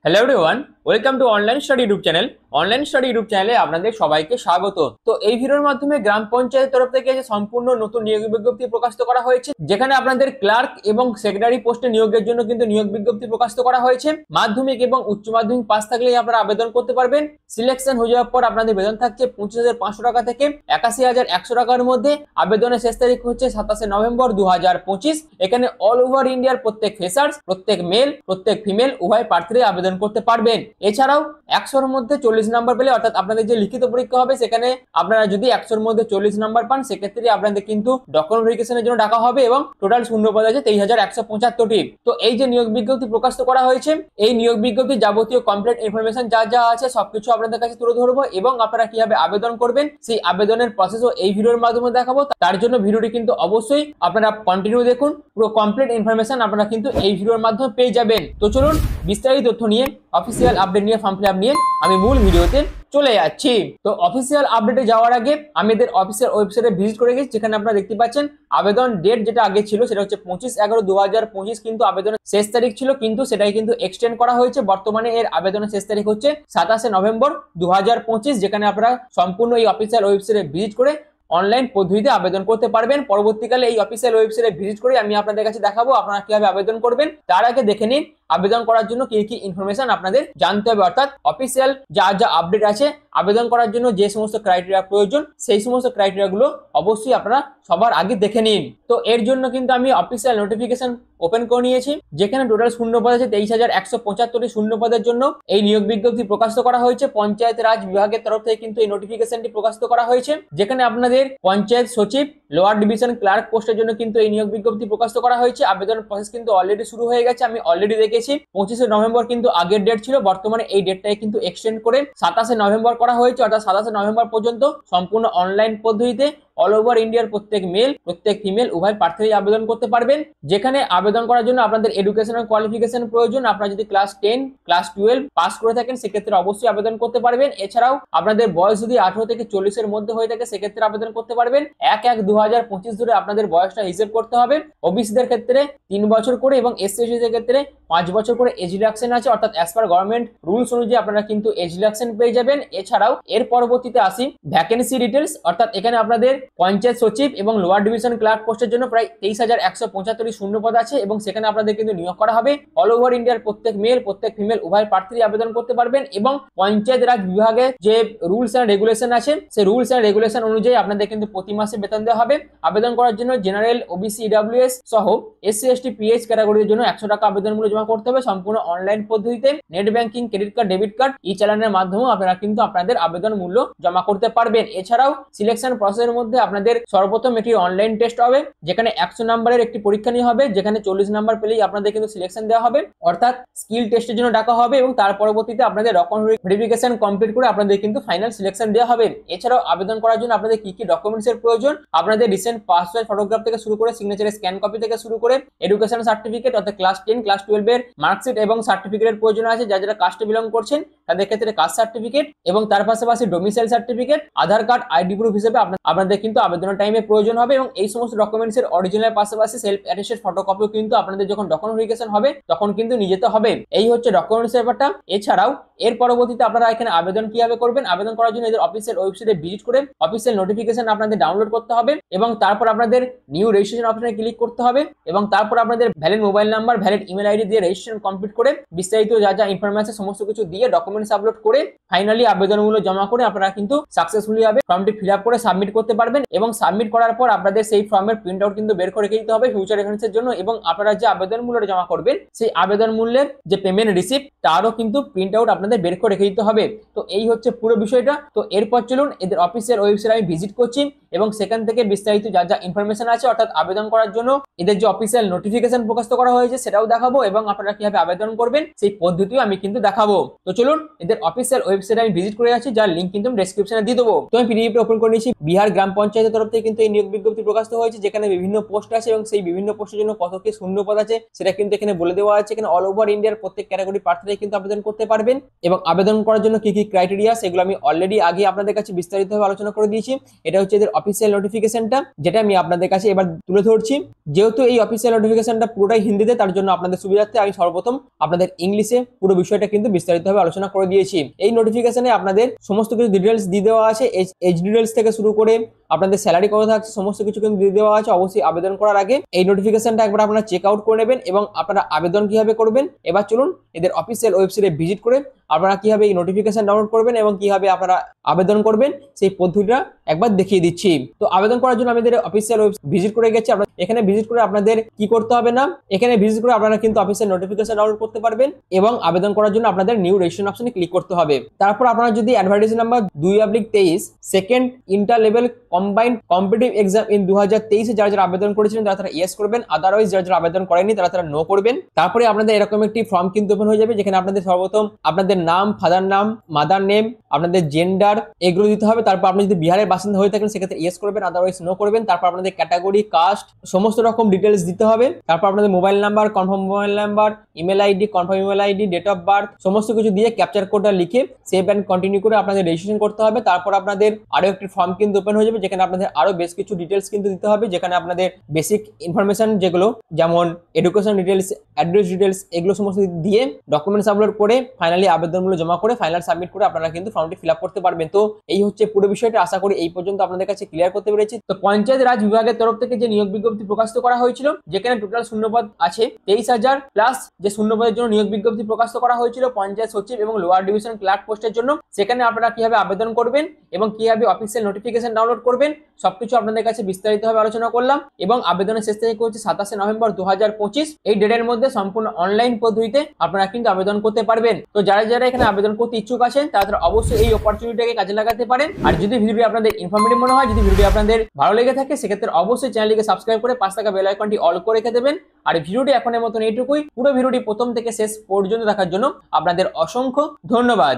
Hello everyone, welcome to online study YouTube channel. Online study YouTube চ্যানেলে আপনাদের সবাইকে স্বাগত। তো এই ভিডিওর মাধ্যমে গ্রাম পঞ্চায়েত তরফ থেকে যে সম্পূর্ণ নতুন নিয়োগ বিজ্ঞপ্তি প্রকাশিত করা হয়েছে, যেখানে আপনাদের ক্লার্ক এবং সেক্রেটারি পোস্টে নিয়োগের জন্য কিন্তু নিয়োগ বিজ্ঞপ্তি প্রকাশিত করা হয়েছে। মাধ্যমিক এবং উচ্চ মাধ্যমিক পাস থাকলেই আপনারা আবেদন করতে পারবেন। সিলেকশন হয়ে যাওয়ার পর আপনাদের বেতন থাকছে 25,500 টাকা থেকে 81,100 টাকার মধ্যে। আবেদনের শেষ তারিখ হচ্ছে 27 নভেম্বর 2025। এখানে অল ওভার ইন্ডিয়ার প্রত্যেক ফ্রেশার্স, প্রত্যেক মেল, প্রত্যেক ফিমেল উভয় প্রার্থীরা আবেদন করতে পারবেন। এছাড়াও 100-র মধ্যে 40 নাম্বার পেলে, অর্থাৎ আপনাদের যে লিখিত পরীক্ষা হবে সেখানে আপনারা যদি 100-র মধ্যে 40 নাম্বার পান, সেক্ষেত্রে আপনাদের কিন্তু ডকুমেন্ট ভেরিফিকেশনের জন্য ডাকা হবে এবং টোটাল শূন্য পদ আছে 23,175টি। তো এই যে নিয়োগ বিজ্ঞপ্তি প্রকাশিত করা হয়েছে, এই নিয়োগ বিজ্ঞপ্তি যাবতীয় কমপ্লিট ইনফরমেশন যা যা আছে সবকিছু আপনাদের কাছে তুলে ধরবো এবং আপনারা কিভাবে আবেদন করবেন সেই আবেদনের প্রসেসও এই ভিডিওর মাধ্যমে দেখাবো। তার জন্য ভিডিওটি কিন্তু অবশ্যই আপনারা কন্টিনিউ দেখুন। পুরো কমপ্লিট ইনফরমেশন আপনারা কিন্তু এই ভিডিওর মাধ্যমে পেয়ে যাবেন। তো চলুন বিস্তারিত তথ্য নিয়ে, অফিসিয়াল আপডেট নিয়ে, ফর্ম ফিলআপ নিয়ে আমি মূল ভিডিওতে চলে যাচ্ছি। তো অফিসিয়াল আপডেটে যাওয়ার আগে আমি এদের অফিসিয়াল ওয়েবসাইটে ভিজিট করে গেছি, যেখানে আপনারা দেখতে পাচ্ছেন আবেদন ডেট যেটা আগে ছিল সেটা হচ্ছে 25/11/2025, কিন্তু আবেদনের শেষ তারিখ ছিল, কিন্তু সেটাই কিন্তু এক্সটেন্ড করা হয়েছে। বর্তমানে এর আবেদনের শেষ তারিখ হচ্ছে 27 নভেম্বর 2025, যেখানে আপনারা সম্পূর্ণ এই অফিসিয়াল ওয়েবসাইটে ভিজিট করে অনলাইন পদ্ধতিতে আবেদন করতে পারবেন। পরবর্তীকালে এই অফিসিয়াল ওয়েবসাইটে ভিজিট করে আমি আপনাদের কাছে দেখাবো আপনারা কিভাবে আবেদন করবেন। তার আগে দেখে নিন আবেদন করার জন্য কি কি ইনফরমেশন আপনাদের জানতে হবে, অর্থাৎ অফিসিয়াল যা যা আপডেট আছে আবেদন করার জন্য যে সমস্ত ক্রাইটেরিয়া প্রয়োজন সেই সমস্ত ক্রাইটেরিয়া গুলো অবশ্যই আপনারা সবার আগে দেখে নিন। তো এর জন্য কিন্তু আমি অফিসিয়াল নোটিফিকেশন ওপেন করে নিয়েছি, যেখানে টোটাল শূন্য পদ আছে 23,175টি। শূন্য পদের জন্য এই নিয়োগ বিজ্ঞপ্তি প্রকাশিত করা হয়েছে। পঞ্চায়েত রাজ বিভাগের তরফ থেকে কিন্তু এই নোটিফিকেশনটি প্রকাশিত করা হয়েছে, যেখানে আপনাদের পঞ্চায়েত সচিব, লোয়ার ডিভিশন ক্লার্ক পোস্টের জন্য কিন্তু এই নিয়োগ বিজ্ঞপ্তি প্রকাশিত করা হয়েছে। আবেদনের প্রসেস কিন্তু অলরেডি শুরু হয়ে গেছে, আমি অলরেডি দেখেছি। 25 নভেম্বর কিন্তু আগের ডেট ছিল, বর্তমানে এই ডেটটাকে কিন্তু এক্সটেন্ড করে 27 নভেম্বর করা হয়েছে, অর্থাৎ 27 নভেম্বর পর্যন্ত সম্পূর্ণ অনলাইন পদ্ধতিতে অল ওভার ইন্ডিয়ার প্রত্যেক মেল, প্রত্যেক ফিমেল উভয় প্রার্থী আবেদন করতে পারবেন। যেখানে আবেদন করার জন্য আপনাদের এডুকেশনাল কোয়ালিফিকেশন প্রয়োজন। আপনারা যদি ক্লাস 10, ক্লাস 12 পাস করে থাকেন সেক্ষেত্রে অবশ্যই আবেদন করতে পারবেন। এছাড়াও আপনাদের বয়স যদি 18 থেকে 40 এর মধ্যে হয়ে থাকে সেক্ষেত্রে আবেদন করতে পারবেন। 1/1/2025 ধরে আপনাদের বয়সটা হিসেব করতে হবে। ওবিসিদের ক্ষেত্রে 3 বছর করে এবং এসসি/এসটিদের ক্ষেত্রে 5 বছর করে এজ রিডাকশন আছে, অর্থাৎ অ্যাজ পার গভর্নমেন্ট রুলস অনুযায়ী আপনারা কিন্তু এজ রিডাকশন পেয়ে যাবেন। এছাড়াও এর পরবর্তীতে আসি ভ্যাকেন্সি ডিটেলস, অর্থাৎ এখানে আপনাদের পঞ্চায়েত সচিব এবং লোয়ার ডিভিশন ক্লার্ক পোস্টের জন্য প্রায় 23,175টি শূন্য পদ আছে এবং সেখানে আপনাদের কিন্তু নিয়োগ করা হবে। অল ওভার ইন্ডিয়ার প্রত্যেক মেল, প্রত্যেক ফিমেল উভয় প্রার্থী আবেদন করতে পারবেন এবং পঞ্চায়েত রাজ বিভাগের যে রুলস এন্ড রেগুলেশন আছে সেই রুলস এন্ড রেগুলেশন অনুযায়ী আপনাদের কিন্তু প্রতি মাসে বেতন দেওয়া হবে। আবেদন করার জন্য জেনারেল, ওবিসি, ইডব্লিউএস সহ এসসি/এসটি, পিএইচ ক্যাটাগরির জন্য 100 টাকা আবেদন মূল্য জমা করতে হবে সম্পূর্ণ অনলাইন পদ্ধতিতে। Net banking, credit card, debit card, e চালানের মাধ্যমে আপনারা কিন্তু আপনাদের আবেদন মূল্য জমা করতে পারবেন। এছাড়াও সিলেকশন প্রসেসের মধ্যে আপনাদের সর্বপ্রথম একটি অনলাইন টেস্ট হবে, যেখানে 100 নাম্বারের একটি পরীক্ষা নিয়ে হবে, যেখানে 40 নাম্বার পেলেই আপনাদের কিন্তু সিলেকশন দেওয়া হবে, অর্থাৎ স্কিল টেস্টের জন্য ডাকা হবে এবং তার পরবর্তীতে আপনাদের ডকুমেন্ট ভেরিফিকেশন কমপ্লিট করে আপনাদের কিন্তু ফাইনাল সিলেকশন দেওয়া হবে। এছাড়াও আবেদন করার জন্য আপনাদের কি কি ডকুমেন্টস এর প্রয়োজন, আপনাদের রিসেন্ট পাসপোর্ট ফটোগ্রাফ থেকে শুরু করে সিগনেচারের স্ক্যান কপি থেকে শুরু করে এডুকেশন সার্টিফিকেট, অর্থাৎ ক্লাস 10, ক্লাস 12 এর মার্কশিট এবং সার্টিফিকেটের প্রয়োজন আছে। যারা কাস্টে বিলং করছেন তাদের ক্ষেত্রে কাস্ট সার্টিফিকেট এবং তার পাশাপাশি ডোমিসাইল সার্টিফিকেট, আধার কার্ড, আইডি প্রুফ হিসেবে আপনাদের কিন্তু আবেদনের টাইমে প্রয়োজন হবে এবং এই সমস্ত ডকুমেন্টস এর অরিজিনাল পাশাপাশি সেলফ অ্যাটেস্টেড ফটোকপিও কিন্তু আপনাদের যখন ডকুমেন্ট ভেরিফিকেশন হবে তখন কিন্তু নিয়ে যেতে হবে। এই হচ্ছে ডকুমেন্টস এর ব্যাপারটা। এছাড়াও এর পরবর্তীতে আপনারা এখানে আবেদন কিভাবে করবেন, আবেদন করার জন্য এদের অফিসিয়াল ওয়েবসাইটে ভিজিট করে অফিসিয়াল নোটিফিকেশন আপনাদের ডাউনলোড করতে হবে এবং তারপর আপনাদের নিউ রেজিস্ট্রেশন অপশনে ক্লিক করতে হবে এবং তারপর আপনাদের valid mobile number, valid email ID দিয়ে রেজিস্ট্রেশন কমপ্লিট করে বিস্তারিত যা যা ইনফরমেশন সমস্ত কিছু দিয়ে ডকুমেন্টস আপলোড করে ফাইনালি আবেদনগুলো জমা করে আপনারা কিন্তু সাকসেসফুলি ভাবে ফর্মটি ফিল আপ করে সাবমিট করতে পারবেন এবং সাবমিট করার পর আপনাদের সেই ফর্মের প্রিন্ট আউট কিন্তু বের করে রেখে দিতে হবে ফিউচার রেফারেন্সের জন্য এবং আপনারা যে আবেদন মূল্যটা জমা করবেন সেই আবেদন মূল্যের যে পেমেন্ট রিসিপ্ট তারও কিন্তু প্রিন্ট আউট আপনাদের বের করে রেখে দিতে হবে। তো এই হচ্ছে পুরো বিষয়টা। তো এরপর চলুন এদের অফিসিয়াল ওয়েবসাইটে আমি ভিজিট করছি এবং সেখান থেকে বিস্তারিত যা যা ইনফরমেশন আছে, অর্থাৎ আবেদন করার জন্য এদের যে অফিসিয়াল নোটিফিকেশন প্রকাশিত করা হয়েছে সেটাও দেখাবো এবং আপনারা কিভাবে আবেদন করবেন সেই পদ্ধতিও আমি কিন্তু দেখাবো। তো চলুন এদের অফিসিয়াল ওয়েবসাইটে আমি ভিজিট করে যাচ্ছি, যার লিংক কিন্তু আমি ডেসক্রিপশনে দিয়ে দেবো। তো আমি পিডিএফ ওপেন করে নিয়েছি বিহার গ্রাম পঞ্চায়েতের তরফ থেকে কিন্তু এই নিয়োগ বিজ্ঞপ্তি প্রকাশিত হয়েছে, যেখানে বিভিন্ন পোস্ট আছে এবং সেই বিভিন্ন পোস্টের জন্য কত কি শূন্য পদ আছে সেটা কিন্তু এখানে বলে দেওয়া আছে। এখানে অল ওভার ইন্ডিয়ার প্রত্যেক ক্যাটাগরি প্রার্থীরাই কিন্তু আবেদন করতে পারবেন এবং আবেদন করার জন্য কি কি ক্রাইটেরিয়া সেগুলো আমি অলরেডি আগে আপনাদের কাছে বিস্তারিতভাবে আলোচনা করে দিয়েছি। এটা হচ্ছে এদের অফিসিয়াল নোটিফিকেশনটা, যেটা আমি আপনাদের কাছে এবার তুলে ধরছি। যেহেতু এই অফিসিয়াল নোটিফিকেশনটা পুরোটাই হিন্দিতে, তার জন্য আপনাদের সুবিধার্থে আমি সর্বপ্রথম আপনাদের ইংলিশে পুরো বিষয়টা কিন্তু বিস্তারিতভাবে আলোচনা করে দিয়েছি। এই নোটিফিকেশনে আপনাদের সমস্ত কিছু ডিটেলস দিয়ে দেওয়া আছে, এজ ডিটেলস থেকে শুরু করে আপনাদের স্যালারি কত থাকছে সমস্ত কিছু কিন্তু দিয়ে দেওয়া আছে। অবশ্যই আবেদন করার আগে এই নোটিফিকেশনটা একবার আপনারা চেক আউট করে নেবেন এবং আপনারা আবেদন কিভাবে করবেন এবার চলুন এদের অফিসিয়াল ওয়েবসাইটে ভিজিট করে আপনারা কিভাবে এই নোটিফিকেশন ডাউনলোড করবেন এবং কিভাবে আপনারা আবেদন করবেন সেই পদ্ধতিটা একবার দেখিয়ে দিচ্ছি। তো আবেদন করার জন্য আমাদের অফিসিয়াল ওয়েবসাইট ভিজিট করে গেছি। আপনারা এখানে ভিজিট করে আপনাদের কি করতে হবে না, এখানে ভিজিট করে আপনারা কিন্তু অফিসিয়াল নোটিফিকেশন ডাউনলোড করতে পারবেন এবং আবেদন করার জন্য আপনাদের নিউ রেজিস্ট্রেশন অপশনে ক্লিক করতে হবে। তারপর আপনারা যদি advertise number 2/23 second inter level combined competitive exam in 2023 যারা যারা আবেদন করেছিলেন তারা ইয়েস করবেন, আদারওয়াইজ যারা যারা আবেদন করেনি তারা নো করবেন। তারপরে আপনাদের এরকম একটি ফর্ম কিন্তু ওপেন হয়ে যাবে, যেখানে আপনাদের সর্বপ্রথম আপনাদের নাম, ফাদার নাম, মাদার নেম, আপনাদের জেন্ডার এগুলো দিতে হবে। তারপর আপনি যদি বিহারের বাসিন্দা হয়ে থাকেন সেক্ষেত্রে ইয়েস করবেন, আদারওয়াইজ নো করবেন। তারপর আপনাদের ক্যাটাগরি, কাস্ট সমস্ত রকম ডিটেলস দিতে হবে। তারপর আপনাদের mobile number, confirm mobile number, email ID, confirm email ID, date of birth সমস্ত কিছু দিয়ে ক্যাপচার কোডটা লিখে সেভ এন্ড কন্টিনিউ করে আপনাদের রেজিস্ট্রেশন করতে হবে। তারপর আপনাদের আরো একটি ফর্ম কিন্তু ওপেন হয়ে যাবে, যেখানে আপনাদের আরো বেশ কিছু ডিটেলস কিন্তু দিতে হবে, যেখানে আপনাদের বেসিক ইনফরমেশন যেগুলো যেমন এডুকেশন ডিটেলস, অ্যাড্রেস ডিটেলস এগুলো সমস্ত দিয়ে ডকুমেন্টস আপলোড করে ফাইনালি আবেদনগুলো জমা করে ফাইনাল সাবমিট করে আপনারা কিন্তু ফর্মটি ফিল আপ করতে পারবেন। তো এই হচ্ছে পুরো বিষয়টা, আশা করি এই পর্যন্ত আপনাদের কাছে ক্লিয়ার করতে পেরেছি। তো পঞ্চায়েত রাজ বিভাগের তরফ থেকে যে নিয়োগ বিজ্ঞপ্তি প্রকাশিত করা হয়েছিল, যেখানে টোটাল শূন্যপদ আছে 23,000 প্লাস যে শূন্যপদের জন্য নিয়োগ বিজ্ঞপ্তি প্রকাশিত করা হয়েছিল পঞ্চায়েত সচিব এবং লোয়ার ডিভিশন ক্লার্ক পোস্টের জন্য, সেখানে আপনারা কিভাবে আবেদন করবেন এবং কিভাবে অফিসিয়াল নোটিফিকেশন ডাউনলোড করবেন সবকিছু আপনাদের কাছে বিস্তারিতভাবে আলোচনা করলাম। এবং আবেদনের শেষ তারিখ হচ্ছে 27 নভেম্বর 2025। এই ডেটের মধ্যে সম্পূর্ণ অনলাইন পদ্ধতিতে আপনারা কিন্তু আবেদন করতে পারবেন। তো যারা যারা এখানে আবেদন করতে ইচ্ছুক আছেন তারা অবশ্যই এই অপরচুনিটিটাকে কাজে লাগাতে পারেন। আর যদি ভিডিওটি আপনাদের ইনফরমেটিভ মনে হয়, যদি ভিডিওটি আপনাদের ভালো লেগে থাকে, সেক্ষেত্রে অবশ্যই চ্যানেলটিকে সাবস্ক্রাইব করে পাশে থাকা বেল আইকনটি অল করে রেখে দেবেন। আর ভিডিওটি এখনের মতন এইটুকুই। পুরো ভিডিওটি প্রথম থেকে শেষ পর্যন্ত দেখার জন্য আপনাদের অসংখ্য ধন্যবাদ।